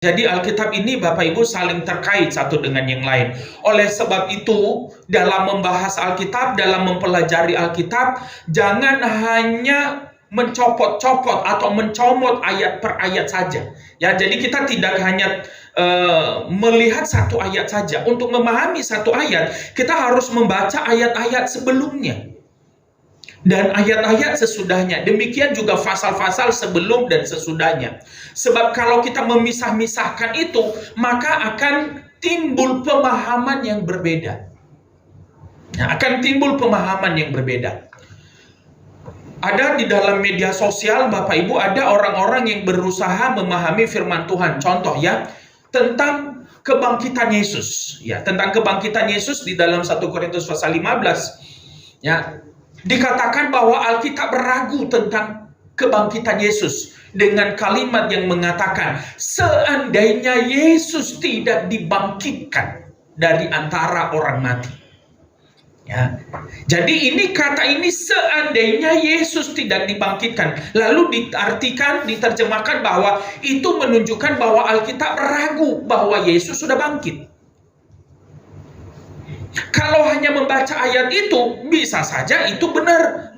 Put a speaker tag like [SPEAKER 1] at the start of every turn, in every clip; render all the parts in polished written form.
[SPEAKER 1] Jadi Alkitab ini Bapak Ibu saling terkait satu dengan yang lain. Oleh sebab itu, dalam membahas Alkitab, dalam mempelajari Alkitab, jangan hanya mencopot-copot atau mencomot ayat per ayat saja. Ya, jadi kita tidak hanya melihat satu ayat saja. Untuk memahami satu ayat, kita harus membaca ayat-ayat sebelumnya dan ayat-ayat sesudahnya. Demikian juga pasal-pasal sebelum dan sesudahnya. Sebab kalau kita memisah-misahkan itu, maka akan timbul pemahaman yang berbeda. Akan timbul pemahaman yang berbeda. Ada di dalam media sosial, Bapak Ibu, ada orang-orang yang berusaha memahami firman Tuhan. Contoh ya, tentang kebangkitan Yesus. Ya, tentang kebangkitan Yesus di dalam 1 Korintus pasal 15. Ya, dikatakan bahwa Alkitab ragu tentang kebangkitan Yesus dengan kalimat yang mengatakan seandainya Yesus tidak dibangkitkan dari antara orang mati. Ya. Jadi ini kata ini seandainya Yesus tidak dibangkitkan. Lalu diartikan, diterjemahkan bahwa itu menunjukkan bahwa Alkitab ragu bahwa Yesus sudah bangkit. Kalau hanya membaca ayat itu, bisa saja itu benar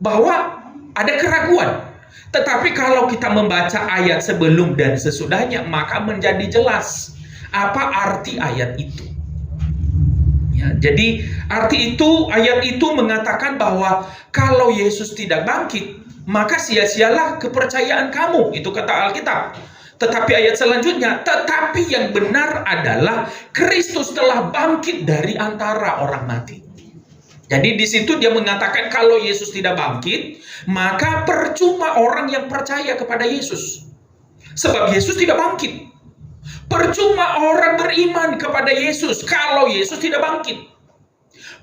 [SPEAKER 1] bahwa ada keraguan. Tetapi kalau kita membaca ayat sebelum dan sesudahnya, maka menjadi jelas apa arti ayat itu. Ya, jadi arti itu, ayat itu mengatakan bahwa kalau Yesus tidak bangkit, maka sia-sialah kepercayaan kamu. Itu kata Alkitab. Tetapi ayat selanjutnya, tetapi yang benar adalah Kristus telah bangkit dari antara orang mati. Jadi di situ dia mengatakan kalau Yesus tidak bangkit, maka percuma orang yang percaya kepada Yesus. Sebab Yesus tidak bangkit. Percuma orang beriman kepada Yesus kalau Yesus tidak bangkit.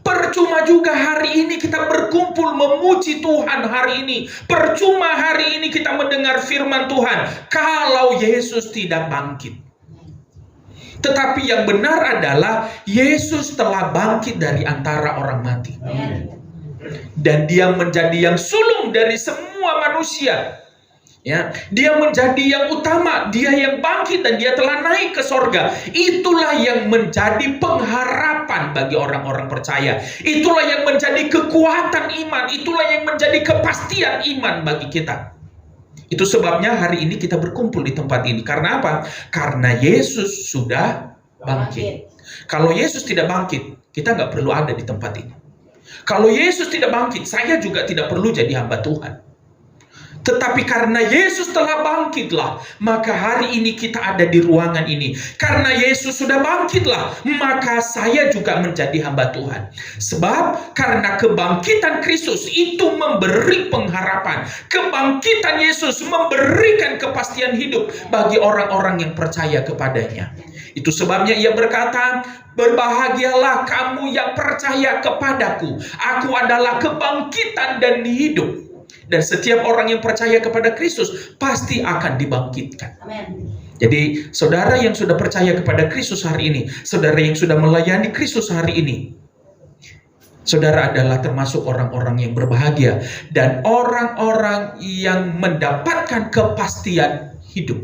[SPEAKER 1] Percuma juga hari ini kita berkumpul memuji Tuhan hari ini. Percuma hari ini kita mendengar firman Tuhan kalau Yesus tidak bangkit. Tetapi yang benar adalah Yesus telah bangkit dari antara orang mati. Dan dia menjadi yang sulung dari semua manusia. Ya, dia menjadi yang utama, dia yang bangkit dan dia telah naik ke sorga. Itulah yang menjadi pengharapan bagi orang-orang percaya. Itulah yang menjadi kekuatan iman. Itulah yang menjadi kepastian iman bagi kita. Itu sebabnya hari ini kita berkumpul di tempat ini. Karena apa? Karena Yesus sudah bangkit. Kalau Yesus tidak bangkit, kita nggak perlu ada di tempat ini. Kalau Yesus tidak bangkit, saya juga tidak perlu jadi hamba Tuhan. Tetapi karena Yesus telah bangkitlah, maka hari ini kita ada di ruangan ini. Karena Yesus sudah bangkitlah, maka saya juga menjadi hamba Tuhan. Sebab karena kebangkitan Kristus itu memberi pengharapan. Kebangkitan Yesus memberikan kepastian hidup bagi orang-orang yang percaya kepadanya. Itu sebabnya ia berkata, berbahagialah kamu yang percaya kepadaku. Aku adalah kebangkitan dan hidup. Dan setiap orang yang percaya kepada Kristus pasti akan dibangkitkan. Amen. Jadi saudara yang sudah percaya kepada Kristus hari ini, saudara yang sudah melayani Kristus hari ini, saudara adalah termasuk orang-orang yang berbahagia dan orang-orang yang mendapatkan kepastian hidup.